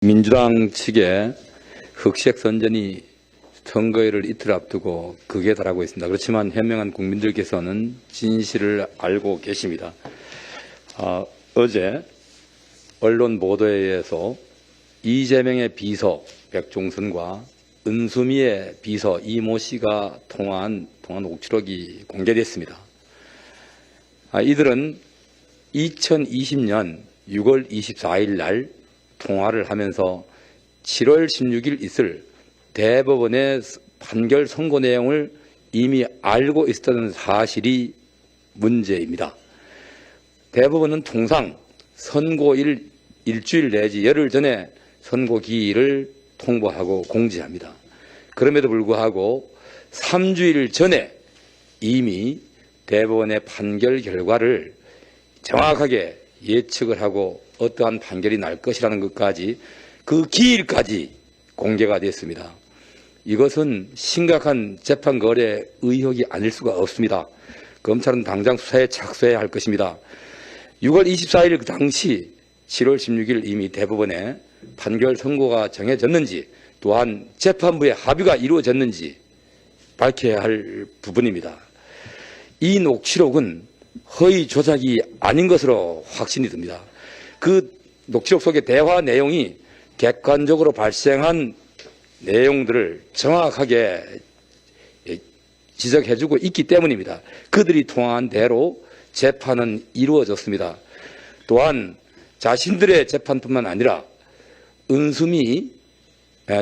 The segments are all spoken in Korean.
민주당 측의 흑색 선전이 선거일을 이틀 앞두고 극에 달하고 있습니다. 그렇지만 현명한 국민들께서는 진실을 알고 계십니다. 어제 언론 보도에 의해서 이재명의 비서 백종선과 은수미의 비서 이모 씨가 통화한 녹취록이 공개됐습니다. 이들은 2020년 6월 24일 날 통화를 하면서 7월 16일 있을 대법원의 판결 선고 내용을 이미 알고 있었다는 사실이 문제입니다. 대법원은 통상 선고일 일주일 내지 열흘 전에 선고기일을 통보하고 공지합니다. 그럼에도 불구하고 3주일 전에 이미 대법원의 판결 결과를 정확하게 예측을 하고 어떠한 판결이 날 것이라는 것까지 그 기일까지 공개가 됐습니다. 이것은 심각한 재판 거래 의혹이 아닐 수가 없습니다. 검찰은 당장 수사에 착수해야 할 것입니다. 6월 24일 그 당시 7월 16일 이미 대법원에 판결 선고가 정해졌는지 또한 재판부의 합의가 이루어졌는지 밝혀야 할 부분입니다. 이 녹취록은 허위 조작이 아닌 것으로 확신이 듭니다. 그 녹취록 속의 대화 내용이 객관적으로 발생한 내용들을 정확하게 지적해주고 있기 때문입니다. 그들이 통화한 대로 재판은 이루어졌습니다. 또한 자신들의 재판뿐만 아니라 은수미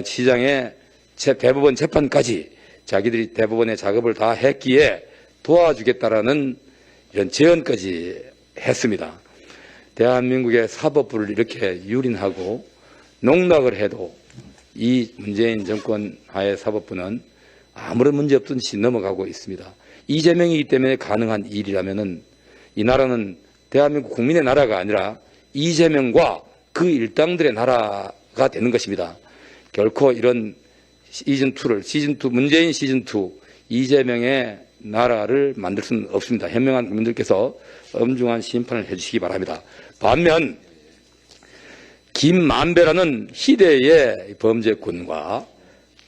시장의 대법원 재판까지 자기들이 대법원의 작업을 다 했기에 도와주겠다라는 이런 제언까지 했습니다. 대한민국의 사법부를 이렇게 유린하고 농락을 해도 이 문재인 정권 하에 사법부는 아무런 문제 없듯이 넘어가고 있습니다. 이재명이기 때문에 가능한 일이라면은 이 나라는 대한민국 국민의 나라가 아니라 이재명과 그 일당들의 나라가 되는 것입니다. 결코 이런 시즌2 문재인 시즌2 이재명의 나라를 만들 수는 없습니다. 현명한 국민들께서 엄중한 심판을 해주시기 바랍니다. 반면 김만배라는 희대의 범죄꾼과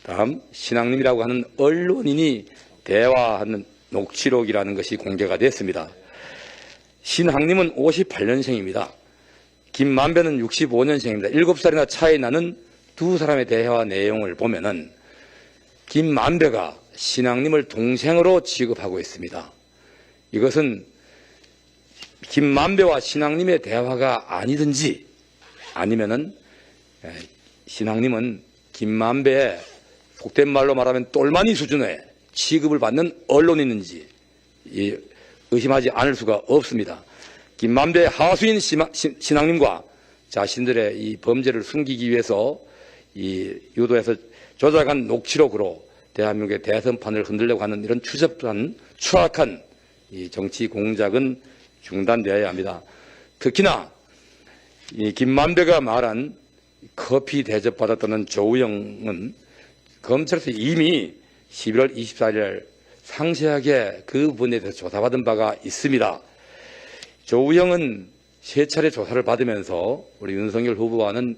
다음 신앙님이라고 하는 언론인이 대화하는 녹취록이라는 것이 공개가 됐습니다. 신학님은 58년생입니다. 김만배는 65년생입니다. 7살이나 차이 나는 두 사람의 대화 내용을 보면은 김만배가 신학님을 동생으로 취급하고 있습니다. 이것은 김만배와 신학님의 대화가 아니든지 아니면은 신학님은 김만배의 속된 말로 말하면 똘마니 수준의 취급을 받는 언론인인지 의심하지 않을 수가 없습니다. 김만배의 하수인 신학님과 자신들의 이 범죄를 숨기기 위해서 유도해서 조작한 녹취록으로 대한민국의 대선판을 흔들려고 하는 이런 추악한 이 정치 공작은 중단되어야 합니다. 특히나 이 김만배가 말한 커피 대접받았다는 조우영은 검찰에서 이미 11월 24일 상세하게 그 부분에 대해서 조사받은 바가 있습니다. 조우영은 세 차례 조사를 받으면서 우리 윤석열 후보와는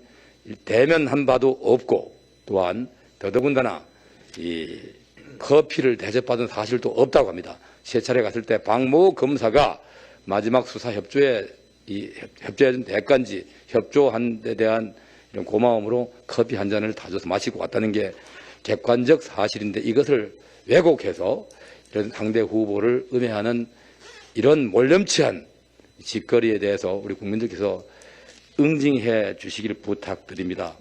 대면한 바도 없고 또한 더더군다나 이 커피를 대접받은 사실도 없다고 합니다. 세 차례 갔을 때 박모 검사가 마지막 수사 협조에 협조해준 대가인지 협조한 데 대한 이런 고마움으로 커피 한 잔을 다 줘서 마시고 왔다는 게 객관적 사실인데 이것을 왜곡해서 이런 상대 후보를 음해하는 이런 몰렴치한 짓거리에 대해서 우리 국민들께서 응징해 주시기를 부탁드립니다.